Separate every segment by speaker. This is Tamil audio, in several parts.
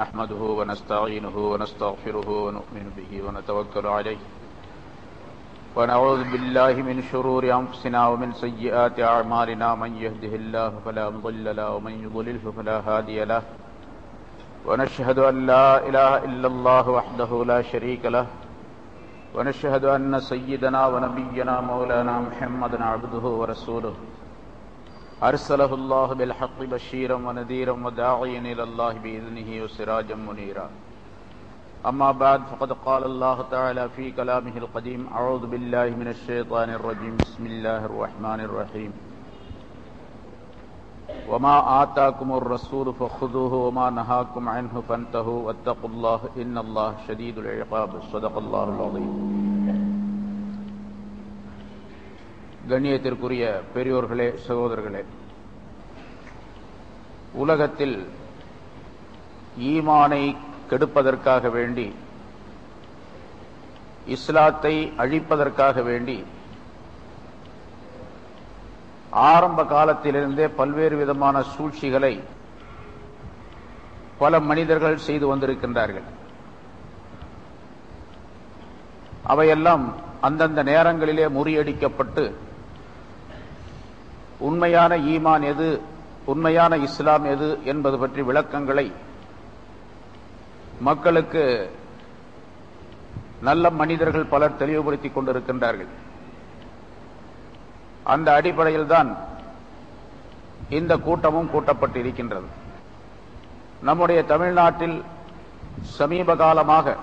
Speaker 1: نحمده ونستعينه ونستغفره ونؤمن به ونتوكل عليه ونعوذ بالله من شرور أنفسنا ومن سيئات أعمالنا من يهده الله فلا مضل له ومن يضلله فلا هادي له ونشهد أن لا إله إلا الله وحده لا شريك له ونشهد أن سيدنا ونبينا مولانا محمدا عبده ورسوله أرسله الله بالحق بشيرا ونذيرا وداعيا إلى الله بإذنه وسراجا منيرا أما بعد فقد قال الله تعالى في كلامه القديم أعوذ بالله من الشيطان الرجيم بسم الله الرحمن الرحيم وما آتاكم الرسول فخذوه وما نهاكم عنه فانتهوا واتقوا الله إن الله شديد العقاب صدق الله العظيم. கண்ணியத்திற்குரிய பெரியோர்களே, சகோதரர்களே, உலகத்தில் ஈமானை கெடுப்பதற்காக வேண்டி, இஸ்லாத்தை அழிப்பதற்காக வேண்டி ஆரம்ப காலத்திலிருந்தே பல்வேறு விதமான சூழ்ச்சிகளை பல மனிதர்கள் செய்து வந்திருக்கின்றார்கள். அவையெல்லாம் அந்தந்த நேரங்களிலே முறியடிக்கப்பட்டு உண்மையான ஈமான் எது, உண்மையான இஸ்லாம் எது என்பது பற்றி விளக்கங்களை மக்களுக்கு நல்ல மனிதர்கள் பலர் தெளிவுபடுத்திக் கொண்டிருக்கின்றார்கள். அந்த அடிப்படையில் தான் இந்த கூட்டமும் கூட்டப்பட்டிருக்கின்றது. நம்முடைய தமிழ்நாட்டில் சமீப காலமாக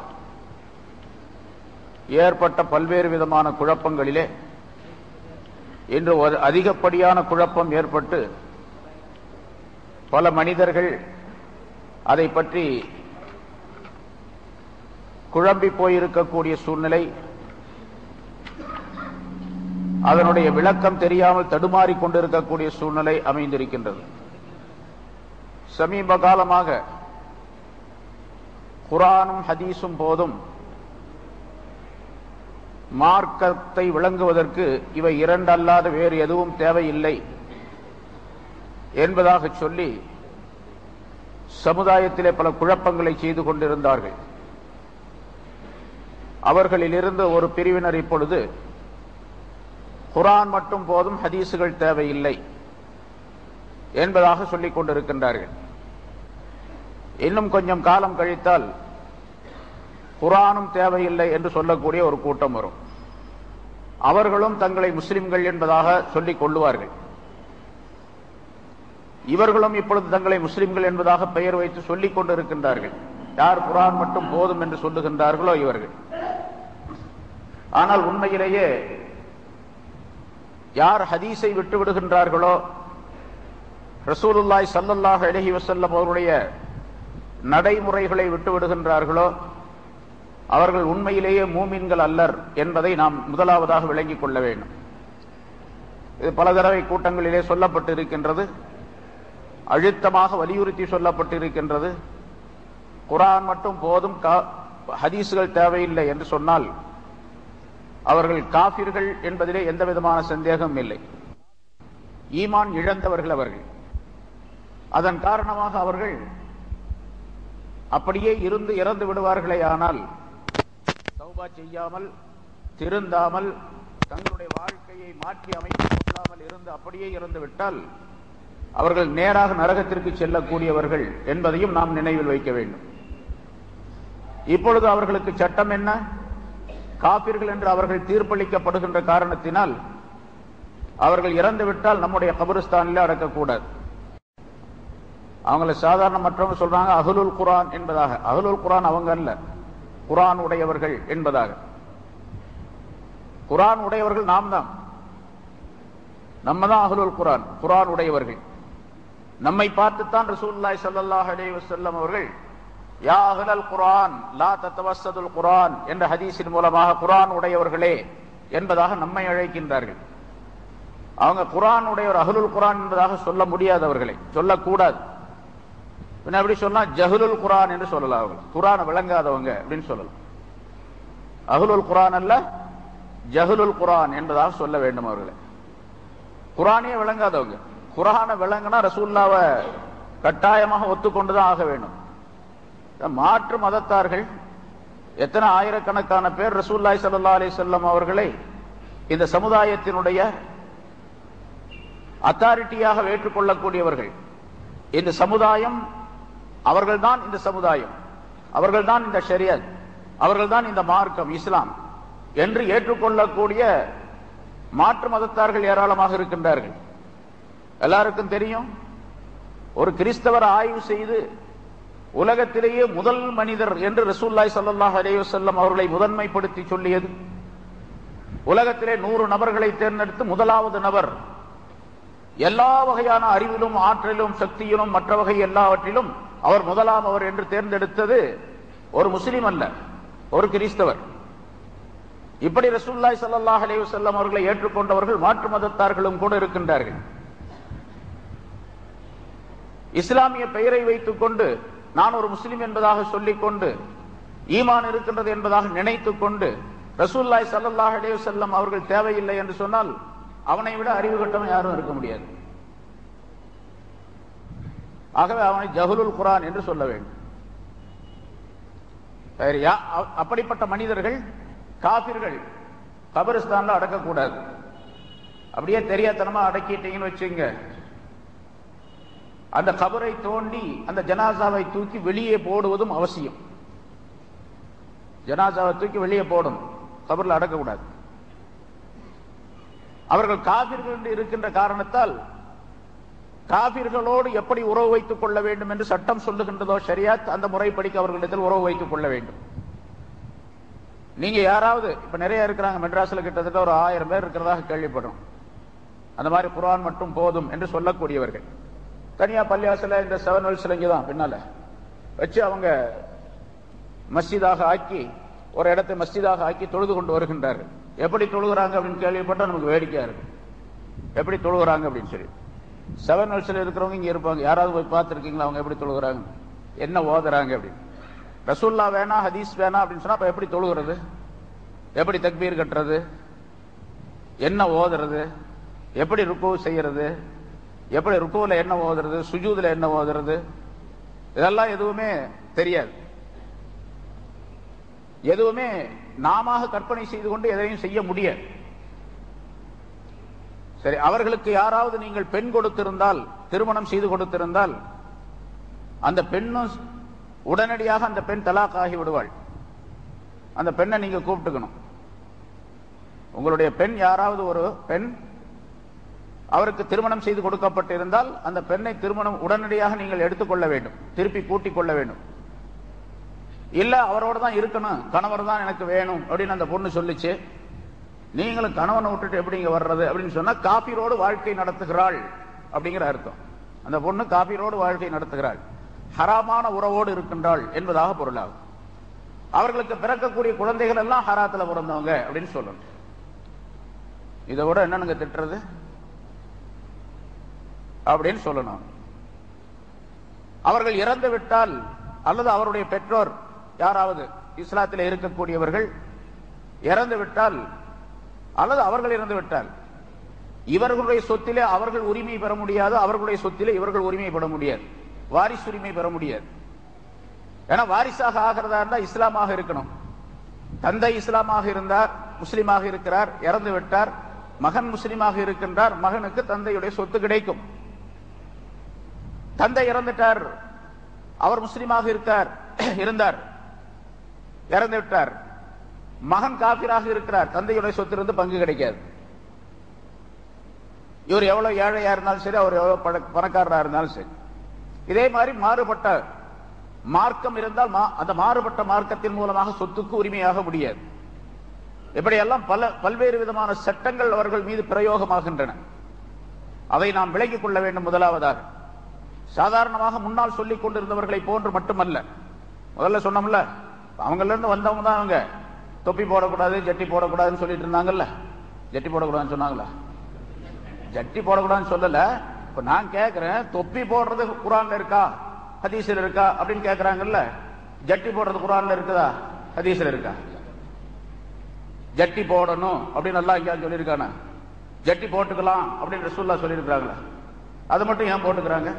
Speaker 1: ஏற்பட்ட பல்வேறு விதமான குழப்பங்களிலே இன்று ஒரு அதிகப்படியான குழப்பம் ஏற்பட்டு பல மனிதர்கள் அதை பற்றி குழம்பி போயிருக்கக்கூடிய சூழ்நிலை, அதனுடைய விளக்கம் தெரியாமல் தடுமாறிக் கொண்டிருக்கக்கூடிய சூழ்நிலை அமைந்திருக்கின்றது. சமீப காலமாக குர்ஆனும் ஹதீஸும் போதும் மார்க்கத்தை விளங்குவதற்கு இவை இரண்டு அல்லாத வேறு எதுவும் தேவையில்லை என்பதாக சொல்லி சமுதாயத்திலே பல குழப்பங்களை செய்து கொண்டிருந்தார்கள். அவர்களிலிருந்து ஒரு பிரிவினர் இப்பொழுது குர்ஆன் மட்டும் போதும், ஹதீஸுகள் தேவையில்லை என்பதாக சொல்லிக் கொண்டிருக்கின்றார்கள். இன்னும் கொஞ்சம் காலம் கழித்தால் குர்ஆனும் தேவையில்லை என்று சொல்லக்கூடிய ஒரு கூட்டம் வரும். அவர்களும் தங்களை முஸ்லிம்கள் என்பதாக சொல்லிக் கொள்ளுவார்கள். இவர்களும் இப்பொழுது தங்களை முஸ்லிம்கள் என்பதாக பெயர் வைத்து சொல்லிக் கொண்டிருக்கின்றார்கள். யார் குர்ஆன் மட்டும் போதும் என்று சொல்லுகின்றார்களோ இவர்கள். ஆனால் உண்மையிலேயே யார் ஹதீஸை விட்டு விடுகின்றார்களோ, ரசூலுல்லாஹி ஸல்லல்லாஹு அலைஹி வஸல்லம் அவருடைய நடைமுறைகளை விட்டு விடுகின்றார்களோ அவர்கள் உண்மையிலேயே மூமின்கள் அல்லர் என்பதை நாம் முதலாவதாக விளங்கிக் கொள்ள வேண்டும். இது பல தடவை கூட்டங்களிலே சொல்லப்பட்டிருக்கின்றது, அழுத்தமாக வலியுறுத்தி சொல்லப்பட்டிருக்கின்றது. குர்ஆன் மட்டும் போதும், ஹதீஸுகள் தேவையில்லை என்று சொன்னால் அவர்கள் காஃபிர்கள் என்பதிலே எந்த விதமான சந்தேகமும் இல்லை. ஈமான் இழந்தவர்கள் அவர்கள். அதன் காரணமாக அவர்கள் அப்படியே இருந்து இறந்து விடுவார்களே. ஆனால் தௌபா செய்யாமல், திருந்தாமல், தங்களுடைய வாழ்க்கையை மாற்றி அமைத்துக் கொள்ளாமல் இருந்து அப்படியே இறந்து விட்டால் அவர்கள் நேராக நரகத்திற்கு செல்லக்கூடியவர்கள் என்பதையும் நாம் நினைவில் வைக்க வேண்டும். இப்பொழுது அவர்களுக்கு சட்டம் என்ன? காபிர்கள் என்று அவர்கள் தீர்ப்பளிக்கப்படுகின்ற காரணத்தினால் அவர்கள் இறந்துவிட்டால் நம்முடைய கபரிஸ்தானில் அடக்கக்கூடாது. அவங்களை சாதாரண மற்றவங்க சொல்றாங்க அஹ்லுல் குர்ஆன் என்பதாக. அஹ்லுல் குர்ஆன் அவங்க அல்ல, குர்ஆன் உடையவர்கள் என்பதாக. குர்ஆன் உடையவர்கள் நாம் தான், நம்ம தான் அஹ்லுல் குர்ஆன், குர்ஆன் உடையவர்கள். நம்மை பார்த்துத்தான் ரசூலுல்லாஹி ஸல்லல்லாஹு அலைஹி வஸல்லம் அவர்கள் யா அஹ்லல் குர்ஆன் லா தத்தவஸ்ஸதுல் குர்ஆன் என்ற ஹதீஸின் மூலமாக குர்ஆன் உடையவர்களே என்பதாக நம்மை அழைக்கின்றார்கள். அவங்க குர்ஆன் உடையவர், அஹ்லுல் குர்ஆன் என்பதாக சொல்ல முடியாதவர்களை, சொல்லக்கூடாது. அப்படி சொன்னா ஜஹ்லுல் குர்ஆன் என்று சொல்லலாம். அவங்க குர்ஆனை விளங்காதவங்க அப்படின்னு சொல்லலாம். அஹ்லுல் குர்ஆன் அல்ல, ஜஹ்லுல் குர்ஆன் என்பதாக சொல்ல வேண்டும் அவர்களை. குர்ஆனையே விளங்காதவங்க. குர்ஆனை விளங்கினா ரசூலுல்லாஹ்வை கட்டாயமாக ஒத்துக்கொண்டுதான் ஆக வேண்டும். மாற்று மதத்தார்கள் எத்தனை ஆயிரக்கணக்கான பேர் ரசூலுல்லாஹி ஸல்லல்லாஹு அலைஹி வஸல்லம் அவர்களை இந்த சமுதாயத்தினுடைய அத்தாரிட்டியாக ஏற்றுக்கொள்ளக்கூடியவர்கள். இந்த சமுதாயம் அவர்கள்தான், இந்த சமுதாயம் அவர்கள்தான், இந்த ஷரியத் அவர்கள்தான், இந்த மார்க்கம் இஸ்லாம் என்று ஏற்றுக்கொள்ளக்கூடிய மாற்று மதத்தார்கள் ஏராளமாக இருக்கின்றார்கள். எல்லாருக்கும் தெரியும், ஒரு கிறிஸ்தவர் ஆய்வு செய்து உலகத்திலேயே முதல் மனிதர் என்று ரசூலுல்லாஹி ஸல்லல்லாஹு அலைஹி வஸல்லம் அவர்களை முதன்மைப்படுத்தி சொல்லியது. உலகத்திலே 100 நபர்களை தேர்ந்தெடுத்து முதலாவது நபர் எல்லா வகையான அறிவிலும் ஆற்றலிலும் சக்தியிலும் மற்ற வகை எல்லாவற்றிலும் அவர் முதலாம் அவர் என்று தேர்ந்தெடுத்தது ஒரு முஸ்லிம் அல்ல, ஒரு கிறிஸ்தவர். இப்படி ரசூலுல்லாஹி ஸல்லல்லாஹு அலைஹி வஸல்லம் அவர்களை ஏற்றுக்கொண்டவர்கள் மாற்று மதத்தார்களும் கூட இருக்கின்றார்கள். இஸ்லாமிய பெயரை வைத்துக் கொண்டு நான் ஒரு முஸ்லிம் என்பதாக சொல்லிக்கொண்டு ஈமான் இருக்கின்றது என்பதாக நினைத்துக் கொண்டு ரசூலுல்லாஹி ஸல்லல்லாஹு அலைஹி வஸல்லம் அவர்கள் தேவையில்லை என்று சொன்னால் அவனை விட அறிவு கட்டவன் யாரும் இருக்க முடியாது. ஆகவே அவனை ஜஹலுல் குர்ஆன் என்று சொல்ல வேண்டும். அப்படிப்பட்ட மனிதர்கள் காபிர்கள் கபரிஸ்தான்ல அடக்கக்கூடாது. அப்படியே தெரியாதனமா அடக்கிட்டீங்கன்னு வச்சுங்க, அந்த கபரை தோண்டி அந்த ஜனாசாவை தூக்கி வெளியே போடுவதும் அவசியம். ஜனாசாவை தூக்கி வெளியே போடணும், கபர்ல அடக்கக்கூடாது. அவர்கள் காபிர்கள் என்று இருக்கின்ற காரணத்தால் காபிர்களோடு எப்படி உறவு வைத்துக் கொள்ள வேண்டும் என்று சட்டம் சொல்லுகின்றதோ ஷரியாத், அந்த முறைப்படிக்கு அவர்களிடத்தில் உறவு வைத்துக் கொள்ள வேண்டும். நீங்க யாராவது இப்ப நிறைய இருக்கிறாங்க, மெட்ராஸ்ல கிட்டத்தட்ட ஒரு 1000 பேர் இருக்கிறதாக கேள்விப்படுறோம். அந்த மாதிரி குர்ஆன் மட்டும் போதும் என்று சொல்லக்கூடியவர்கள் தனியா பள்ளிவாசல இந்த 7 வெல்ஸ்ல இங்கதான் பின்னால வச்சு அவங்க மஸ்ஜிதாக ஆக்கி, ஒரு இடத்தை மஸ்ஜிதாக ஆக்கி தொழுது கொண்டு வருகின்றார்கள். எப்படி தொழுகிறாங்க அப்படின்னு கேள்விப்பட்டா நமக்கு வேடிக்கையா இருக்கு. எப்படி தொழுகிறாங்க அப்படின்னு சொல்லி 7 வெல்ஸ்ல இருக்கிறவங்க இங்க இருப்பாங்க, யாராவது போய் பார்த்துருக்கீங்களா அவங்க எப்படி தொழுகிறாங்க, என்ன ஓதுறாங்க அப்படின்னு. ரசூல்லா வேணா ஹதீஸ் வேணா அப்படின்னு சொன்னா அப்ப எப்படி தொழுகிறது, எப்படி தக்பீர் கட்டுறது, என்ன ஓதுறது, எப்படி ருக்கு செய்யறது, எப்படி ருக்குல என்ன ஓதுறது, சுஜூதுல என்ன ஓதுறது, இதெல்லாம் எதுவுமே தெரியாது. எதுவுமே நாம கற்பனை செய்து கொண்டு எதையும் செய்ய முடியாது. சரி, அவர்களுக்கு யாராவது நீங்கள் பெண் கொடுத்திருந்தால், திருமணம் செய்து கொடுத்திருந்தால், அந்த பெண்ணும் உடனடியாக அந்த பெண் தலாக் ஆகி விடுவாள். அந்த பெண்ணை நீங்க கூப்பிட்டுக்கணும். உங்களுடைய பெண், யாராவது ஒரு பெண் அவருக்கு திருமணம் செய்து கொடுக்கப்பட்டிருந்தால் அந்த பெண்ணை திருமணம் உடனடியாக நீங்கள் எடுத்துக்கொள்ள வேண்டும், திருப்பி கூட்டிக் கொள்ள வேண்டும். இல்ல அவரோட தான் இருக்கணும், கணவர் தான் எனக்கு வேணும் அப்படின்னு அந்த பொண்ணு சொல்லிச்சு, நீங்களும் கணவனை விட்டுட்டு எப்படி இங்க வர்றது அப்படின்னு சொன்னா காபிரோடு வாழ்க்கை நடத்துகிறாள் அப்படிங்கிற அர்த்தம். அந்த பொண்ணு காபிரோடு வாழ்க்கை நடத்துகிறாள், ஹராமான உறவோடு இருக்கின்றாள் என்பதாக பொருளாகும். அவர்களுக்கு பிறக்கக்கூடிய குழந்தைகள் எல்லாம் ஹராத்துல பிறந்தவங்க அப்படின்னு சொல்லணும். இதை விட என்னன்னு திட்டுறது அப்படின்னு சொல்லணும். அவர்கள் இறந்து விட்டால் அல்லது அவருடைய பெற்றோர் யாராவது இஸ்லாத்தில் இருக்கக்கூடியவர்கள் இறந்து விட்டால் அல்லது அவர்கள் இறந்து விட்டால் இவர்களுடைய சொத்திலே அவர்கள் உரிமை பெற முடியாது, அவர்களுடைய சொத்திலே இவர்கள் உரிமை பெற முடியாது, வாரிசு உரிமை பெற முடியாது. ஏன்னா வாரிசாக ஆகிறதா இருந்தா இஸ்லாமாக இருக்கணும். தந்தை இஸ்லாமாக இருந்தார், முஸ்லிமாக இருக்கிறார், இறந்து விட்டார், மகன் முஸ்லிமாக இருக்கின்றார், மகனுக்கு தந்தையுடைய சொத்து கிடைக்கும். தந்தை இறந்துட்டார், அவர் முஸ்லிமாக இருந்தார், இறந்து விட்டார், மகன் காபிராக இருக்கிறார், தந்தையுடைய சொத்திலிருந்து பங்கு கிடைக்காது. இவர் எவ்வளவு ஏழையா இருந்தாலும் சரி, அவர் எவ்வளவு பணக்காரரா இருந்தாலும் சரி. இதே மாதிரி மாறுபட்ட மார்க்கம் இருந்தால் அந்த மாறுபட்ட மார்க்கத்தின் மூலமாக சொத்துக்கு உரிமையாக முடியாது. இப்படியெல்லாம் பல்வேறு விதமான சட்டங்கள் அவர்கள் மீது பிரயோகமாகின்றன. அதை நாம் விலகிக் கொள்ள வேண்டும். முதலாவதாக, சாதாரணமாக முன்னால் சொல்லிக் கொண்டிருந்தவர்களை போன்று மட்டுமல்ல. முதல்ல சொன்னோம்ல, அவங்கள இருந்து வந்தவங்க தான் அவங்க தொப்பி போடக்கூடாது, ஜட்டி போடக்கூடாதுன்னு சொல்லிட்டு இருந்தாங்கல்ல. ஜட்டி போடக்கூடாதுன்னு சொன்னாங்களா? ஜட்டி போடக்கூடாதுன்னு சொல்லல. இப்ப நான் கேட்கிறேன், தொப்பி போடுறது குர்ஆன்ல இருக்கா, ஹதீஸ்ல இருக்கா அப்படின்னு கேட்கறாங்கல்ல. ஜட்டி போடுறது குர்ஆன்ல இருக்குதா, ஹதீஸ்ல இருக்கா? ஜட்டி போடணும் அப்படின்னு அல்லாஹ் எங்கேயாவது சொல்லியிருக்கானா? ஜட்டி போட்டுக்கலாம் அப்படின்னு ரசூலுல்லாஹ் சொல்லியிருக்காங்களா? அது மட்டும் ஏன் போட்டுக்கிறாங்க?